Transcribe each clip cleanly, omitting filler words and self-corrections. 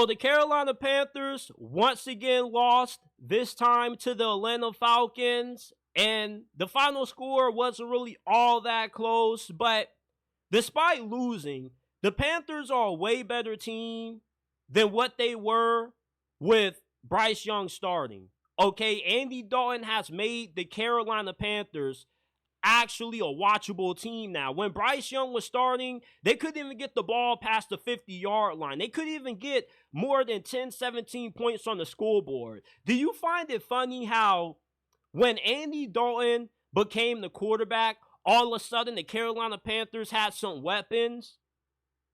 So the Carolina Panthers once again lost, this time to the Atlanta Falcons. And the final score wasn't really all that close. But despite losing, the Panthers are a way better team than what they were with Bryce Young starting. Okay, Andy Dalton has made the Carolina Panthers actually a watchable team now. When Bryce Young was starting, they couldn't even get the ball past the 50-yard line. They couldn't even get more than 10, 17 points on the scoreboard. Do you find it funny how when Andy Dalton became the quarterback, all of a sudden the Carolina Panthers had some weapons?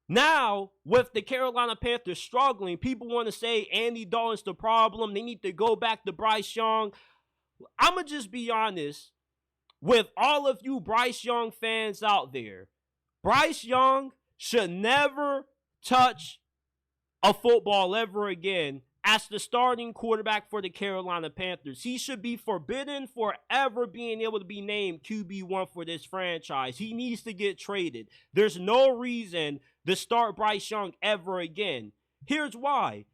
Now, with the Carolina Panthers struggling, people want to say Andy Dalton's the problem. They need to go back to Bryce Young. I'm going to just be honest with all of you Bryce Young fans out there. Bryce Young should never touch a football ever again as the starting quarterback for the Carolina Panthers. He should be forbidden forever being able to be named QB1 for this franchise. He needs to get traded. There's no reason to start Bryce Young ever again. Here's why.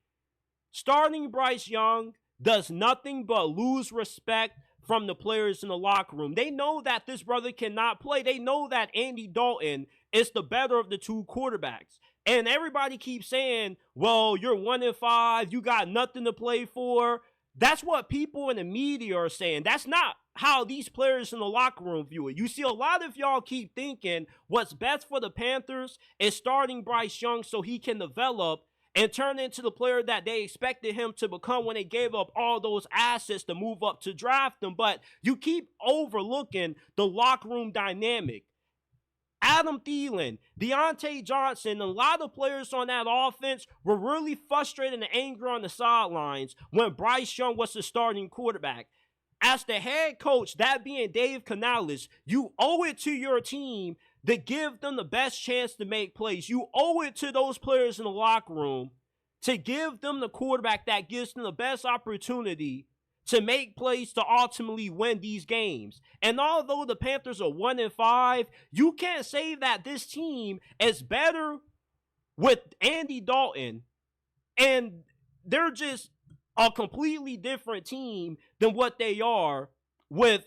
Starting Bryce Young does nothing but lose respect from the players in the locker room. They know that this brother cannot play. They know that Andy Dalton is the better of the two quarterbacks. And everybody keeps saying, well, you're 1-5, you got nothing to play for. That's what people in the media are saying. That's not how these players in the locker room view it. You see, a lot of y'all keep thinking what's best for the Panthers is starting Bryce Young so he can develop and turn into the player that they expected him to become when they gave up all those assets to move up to draft him. But you keep overlooking the locker room dynamic. Adam Thielen, Deontay Johnson, a lot of players on that offense were really frustrated and angry on the sidelines when Bryce Young was the starting quarterback. As the head coach, that being Dave Canales, you owe it to your team to give them the best chance to make plays. You owe it to those players in the locker room to give them the quarterback that gives them the best opportunity to make plays to ultimately win these games. And although the Panthers are 1-5, you can't say that this team is better with Andy Dalton and they're just a completely different team than what they are with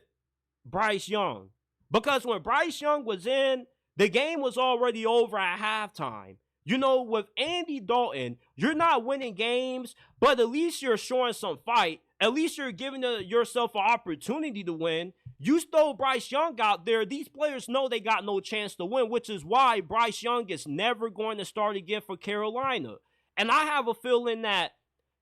Bryce Young. Because when Bryce Young was in, the game was already over at halftime. You know, with Andy Dalton, you're not winning games, but at least you're showing some fight. At least you're giving yourself an opportunity to win. You throw Bryce Young out there, these players know they got no chance to win, which is why Bryce Young is never going to start again for Carolina. And I have a feeling that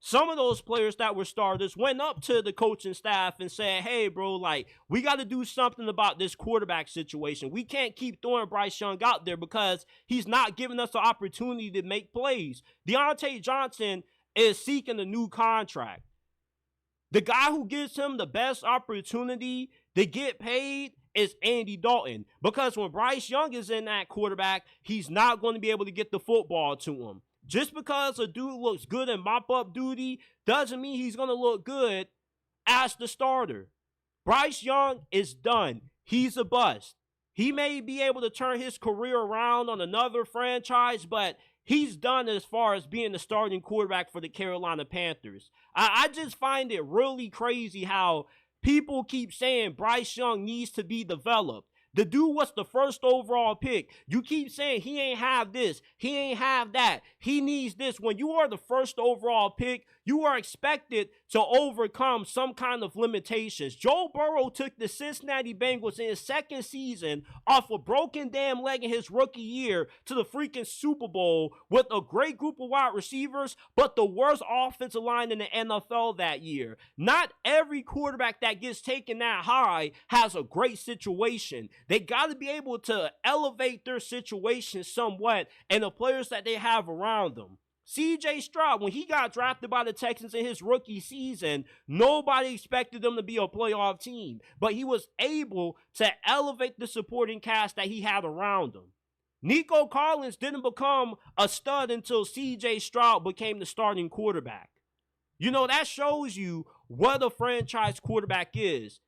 some of those players that were starters went up to the coaching staff and said, hey, bro, like, we got to do something about this quarterback situation. We can't keep throwing Bryce Young out there because he's not giving us the opportunity to make plays. Deontay Johnson is seeking a new contract. The guy who gives him the best opportunity to get paid is Andy Dalton. Because when Bryce Young is in that quarterback, he's not going to be able to get the football to him. Just because a dude looks good in mop-up duty doesn't mean he's going to look good as the starter. Bryce Young is done. He's a bust. He may be able to turn his career around on another franchise, but he's done as far as being the starting quarterback for the Carolina Panthers. I just find it really crazy how people keep saying Bryce Young needs to be developed. The dude was the first overall pick. You keep saying he ain't have this, he ain't have that, he needs this. When you are the first overall pick, you are expected to overcome some kind of limitations. Joe Burrow took the Cincinnati Bengals in his second season off a broken damn leg in his rookie year to the freaking Super Bowl with a great group of wide receivers, but the worst offensive line in the NFL that year. Not every quarterback that gets taken that high has a great situation. They got to be able to elevate their situation somewhat and the players that they have around them. C.J. Stroud, when he got drafted by the Texans in his rookie season, nobody expected them to be a playoff team. But he was able to elevate the supporting cast that he had around him. Nico Collins didn't become a stud until C.J. Stroud became the starting quarterback. You know, that shows you what a franchise quarterback is.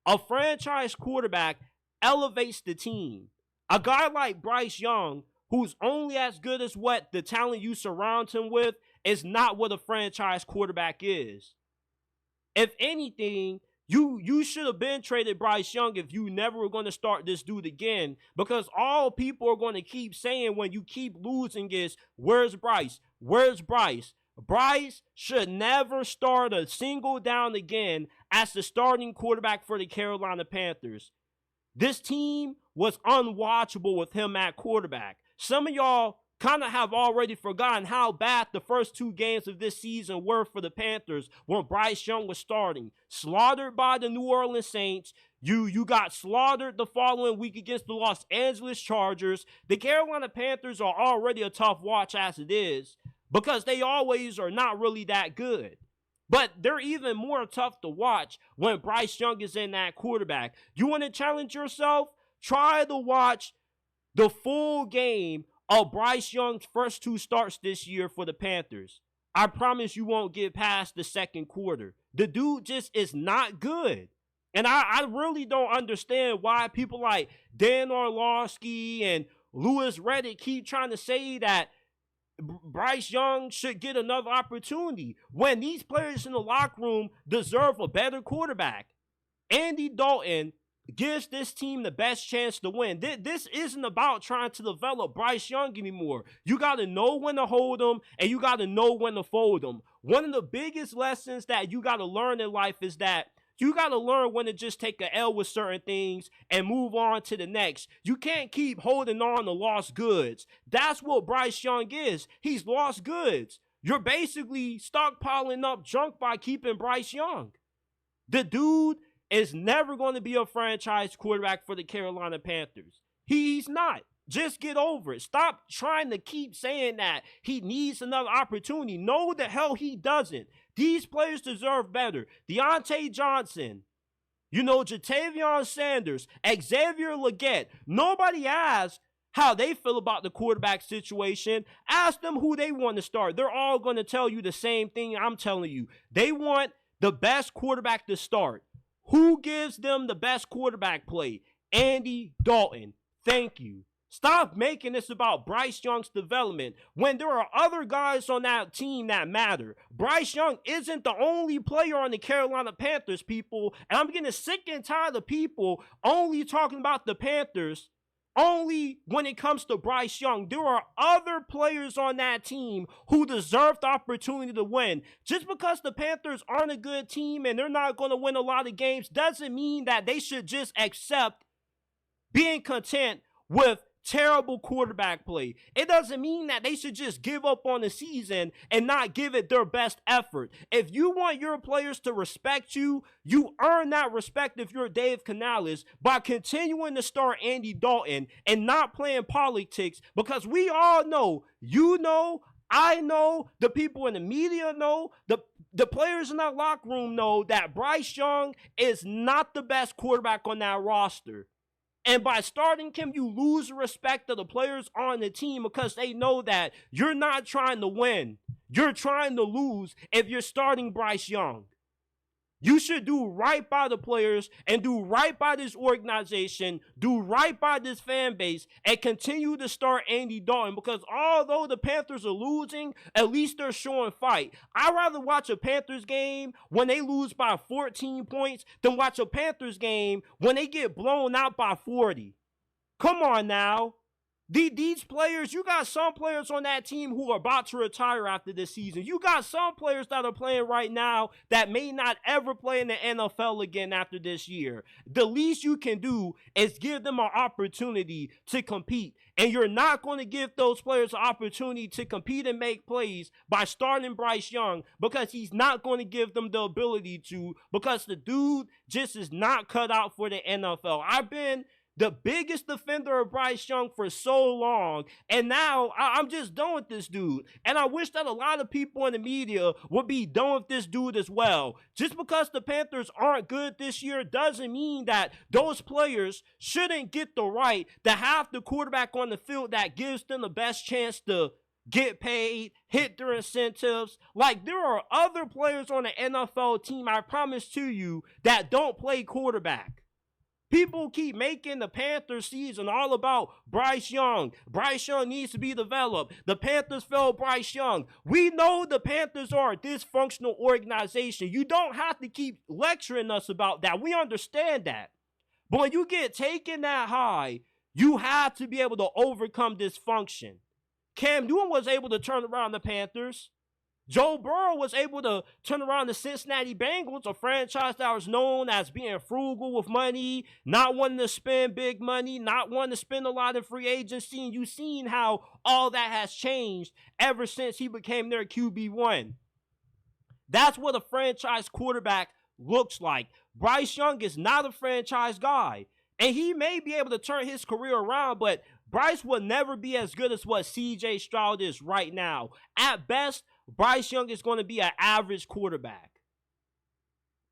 A franchise quarterback elevates the team. A guy like Bryce Young, who's only as good as what the talent you surround him with, is not what a franchise quarterback is. If anything, you should have been traded Bryce Young if you never were going to start this dude again, because all people are going to keep saying when you keep losing is, where's Bryce? Where's Bryce? Bryce should never start a single down again as the starting quarterback for the Carolina Panthers. This team was unwatchable with him at quarterback. Some of y'all kind of have already forgotten how bad the first 2 games of this season were for the Panthers when Bryce Young was starting. Slaughtered by the New Orleans Saints. You got slaughtered the following week against the Los Angeles Chargers. The Carolina Panthers are already a tough watch as it is, because they always are not really that good. But they're even more tough to watch when Bryce Young is in that quarterback. You want to challenge yourself? Try to watch the full game of Bryce Young's first 2 starts this year for the Panthers. I promise you won't get past the second quarter. The dude just is not good. And I really don't understand why people like Dan Orlovsky and Louis Riddick keep trying to say that Bryce Young should get another opportunity when these players in the locker room deserve a better quarterback. Andy Dalton gives this team the best chance to win. This isn't about trying to develop Bryce Young anymore. You got to know when to hold him, and you got to know when to fold him. One of the biggest lessons that you got to learn in life is that you got to learn when to just take an L with certain things and move on to the next. You can't keep holding on to lost goods. That's what Bryce Young is. He's lost goods. You're basically stockpiling up junk by keeping Bryce Young. The dude is never going to be a franchise quarterback for the Carolina Panthers. He's not. Just get over it. Stop trying to keep saying that he needs another opportunity. No, the hell he doesn't. These players deserve better. Deontay Johnson, Jatavion Sanders, Xavier Legette. Nobody asked how they feel about the quarterback situation. Ask them who they want to start. They're all going to tell you the same thing I'm telling you. They want the best quarterback to start. Who gives them the best quarterback play? Andy Dalton. Thank you. Stop making this about Bryce Young's development when there are other guys on that team that matter. Bryce Young isn't the only player on the Carolina Panthers, people. And I'm getting sick and tired of people only talking about the Panthers only when it comes to Bryce Young. There are other players on that team who deserve the opportunity to win. Just because the Panthers aren't a good team and they're not going to win a lot of games doesn't mean that they should just accept being content with terrible quarterback play. It doesn't mean that they should just give up on the season and not give it their best effort. If you want your players to respect you, you earn that respect if you're Dave Canales by continuing to start Andy Dalton and not playing politics, because we all know, I know, the people in the media know, the players in that locker room know that Bryce Young is not the best quarterback on that roster. And by starting him, you lose the respect of the players on the team because they know that you're not trying to win. You're trying to lose if you're starting Bryce Young. You should do right by the players and do right by this organization, do right by this fan base, and continue to start Andy Dalton, because although the Panthers are losing, at least they're showing fight. I'd rather watch a Panthers game when they lose by 14 points than watch a Panthers game when they get blown out by 40. Come on now. These players, you got some players on that team who are about to retire after this season. You got some players that are playing right now that may not ever play in the NFL again after this year. The least you can do is give them an opportunity to compete. And you're not going to give those players an opportunity to compete and make plays by starting Bryce Young, because he's not going to give them the ability to, because the dude just is not cut out for the NFL. I've been the biggest defender of Bryce Young for so long, and now I'm just done with this dude. And I wish that a lot of people in the media would be done with this dude as well. Just because the Panthers aren't good this year doesn't mean that those players shouldn't get the right to have the quarterback on the field that gives them the best chance to get paid, hit their incentives. Like, there are other players on the NFL team, I promise to you, that don't play quarterback. People keep making the Panthers season all about Bryce Young. Bryce Young needs to be developed. The Panthers failed Bryce Young. We know the Panthers are a dysfunctional organization. You don't have to keep lecturing us about that. We understand that. But when you get taken that high, you have to be able to overcome dysfunction. Cam Newton was able to turn around the Panthers. Joe Burrow was able to turn around the Cincinnati Bengals, a franchise that was known as being frugal with money, not wanting to spend big money, not wanting to spend a lot in free agency. And you've seen how all that has changed ever since he became their QB1. That's what a franchise quarterback looks like. Bryce Young is not a franchise guy. And he may be able to turn his career around, but Bryce will never be as good as what C.J. Stroud is right now. At best, Bryce Young is going to be an average quarterback.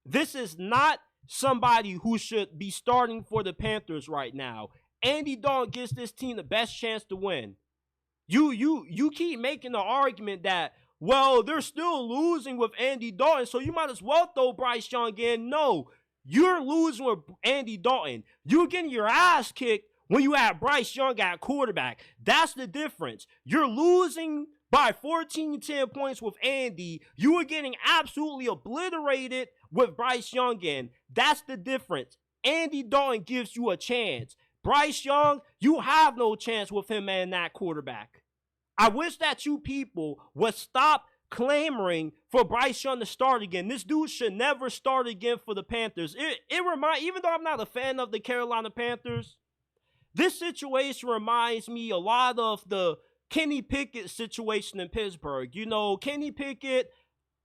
This is not somebody who should be starting for the Panthers right now. Andy Dalton gives this team the best chance to win. You keep making the argument that, well, they're still losing with Andy Dalton, so you might as well throw Bryce Young in. No, you're losing with Andy Dalton. You're getting your ass kicked when you have Bryce Young at quarterback. That's the difference. You're losing by 14-10 points with Andy. You were getting absolutely obliterated with Bryce Young in. That's the difference. Andy Dalton gives you a chance. Bryce Young, you have no chance with him and that quarterback. I wish that you people would stop clamoring for Bryce Young to start again. This dude should never start again for the Panthers. Even though I'm not a fan of the Carolina Panthers, this situation reminds me a lot of the Kenny Pickett situation in Pittsburgh. You know, Kenny Pickett,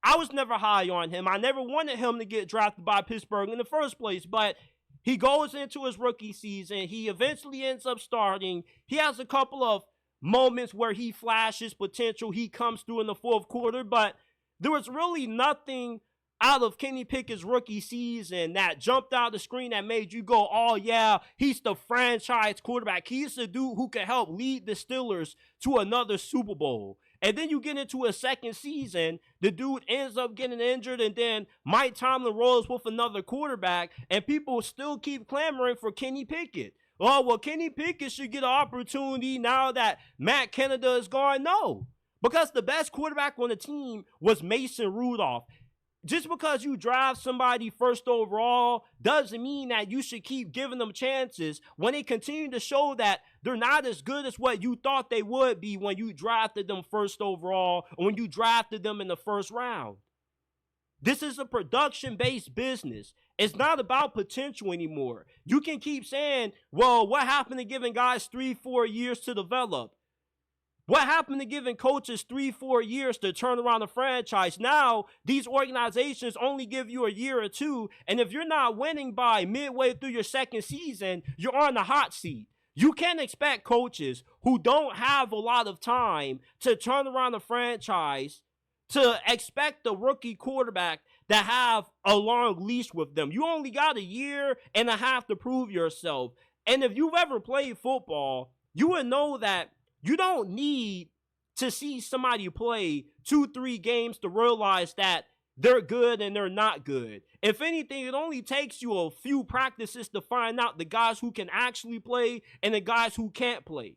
I was never high on him. I never wanted him to get drafted by Pittsburgh in the first place, but he goes into his rookie season. He eventually ends up starting. He has a couple of moments where he flashes potential. He comes through in the fourth quarter, but there was really nothing out of Kenny Pickett's rookie season that jumped out the screen that made you go, oh yeah, he's the franchise quarterback. He's the dude who can help lead the Steelers to another Super Bowl. And then you get into a second season, the dude ends up getting injured, and then Mike Tomlin rolls with another quarterback, and people still keep clamoring for Kenny Pickett. Oh, well, Kenny Pickett should get an opportunity now that Matt Canada is gone. No, because the best quarterback on the team was Mason Rudolph. Just because you draft somebody first overall doesn't mean that you should keep giving them chances when they continue to show that they're not as good as what you thought they would be when you drafted them first overall or when you drafted them in the first round. This is a production-based business. It's not about potential anymore. You can keep saying, well, what happened to giving guys 3-4 years to develop? What happened to giving coaches 3-4 years to turn around a franchise? Now, these organizations only give you a year or two, and if you're not winning by midway through your second season, you're on the hot seat. You can't expect coaches who don't have a lot of time to turn around a franchise to expect the rookie quarterback to have a long leash with them. You only got a year and a half to prove yourself. And if you've ever played football, you would know that you don't need to see somebody play 2-3 games to realize that they're good and they're not good. If anything, it only takes you a few practices to find out the guys who can actually play and the guys who can't play.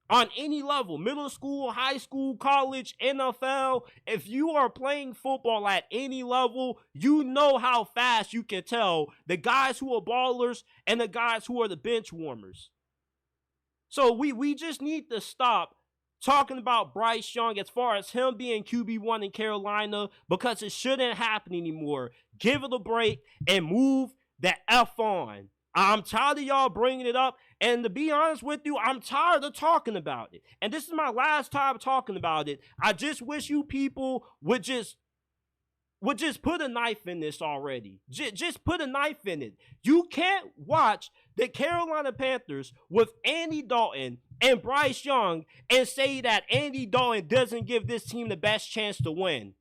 On any level, middle school, high school, college, NFL, if you are playing football at any level, you know how fast you can tell the guys who are ballers and the guys who are the bench warmers. So we just need to stop talking about Bryce Young as far as him being QB1 in Carolina, because it shouldn't happen anymore. Give it a break and move the F on. I'm tired of y'all bringing it up, and to be honest with you, I'm tired of talking about it. And this is my last time talking about it. I just wish you people would just put a knife in this already. Just put a knife in it. You can't watch the Carolina Panthers with Andy Dalton and Bryce Young and say that Andy Dalton doesn't give this team the best chance to win.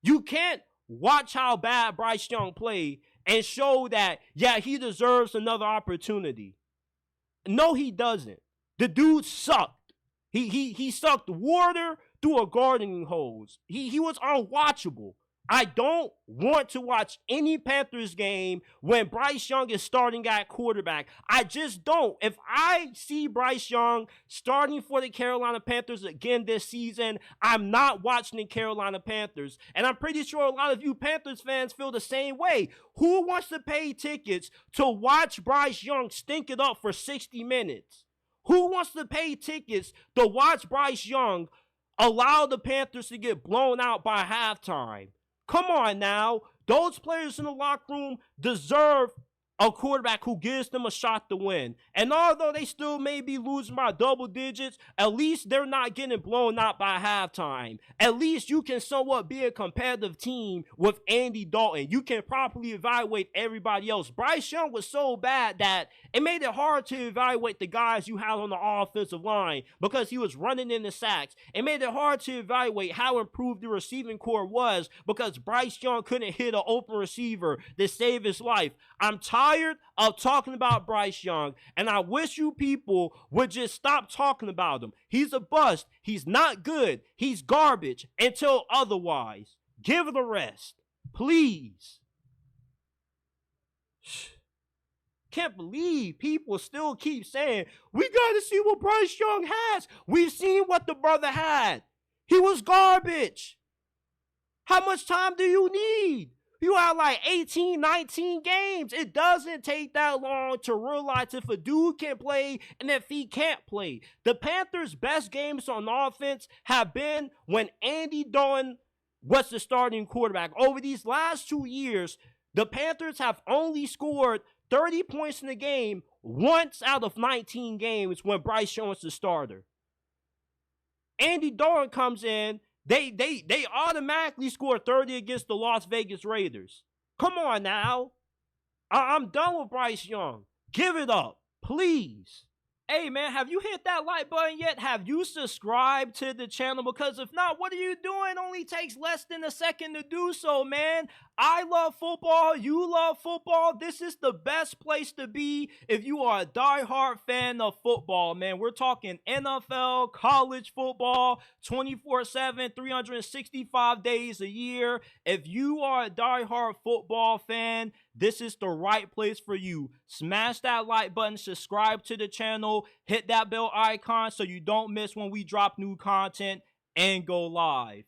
You can't watch how bad Bryce Young played and show that, yeah, he deserves another opportunity. No, he doesn't. The dude sucked. He sucked water through a gardening hose. He was unwatchable. I don't want to watch any Panthers game when Bryce Young is starting at quarterback. I just don't. If I see Bryce Young starting for the Carolina Panthers again this season, I'm not watching the Carolina Panthers. And I'm pretty sure a lot of you Panthers fans feel the same way. Who wants to pay tickets to watch Bryce Young stink it up for 60 minutes? Who wants to pay tickets to watch Bryce Young allow the Panthers to get blown out by halftime? Come on now. Those players in the locker room deserve a quarterback who gives them a shot to win. And although they still may be losing by double digits, at least they're not getting blown out by halftime. At least you can somewhat be a competitive team with Andy Dalton. You can properly evaluate everybody else. Bryce Young was so bad that it made it hard to evaluate the guys you had on the offensive line because he was running in the sacks. It made it hard to evaluate how improved the receiving core was because Bryce Young couldn't hit an open receiver to save his life. I'm tired of talking about Bryce Young, and I wish you people would just stop talking about him. He's a bust. He's not good. He's garbage until otherwise. Give it a rest. Please. Can't believe people still keep saying, we got to see what Bryce Young has. We've seen what the brother had. He was garbage. How much time do you need? You have like 18, 19 games. It doesn't take that long to realize if a dude can play and if he can't play. The Panthers' best games on offense have been when Andy Dalton was the starting quarterback. Over these last 2 years, the Panthers have only scored 30 points in a game once out of 19 games when Bryce Young was the starter. Andy Dalton comes in. They automatically score 30 against the Las Vegas Raiders. Come on now. I'm done with Bryce Young. Give it up, please. Hey, man, have you hit that like button yet? Have you subscribed to the channel? Because if not, what are you doing? It only takes less than a second to do so, man. I love football. You love football. This is the best place to be if you are a diehard fan of football, man. We're talking NFL, college football, 24/7, 365 days a year. If you are a diehard football fan, this is the right place for you. Smash that like button, subscribe to the channel, hit that bell icon so you don't miss when we drop new content, and go live.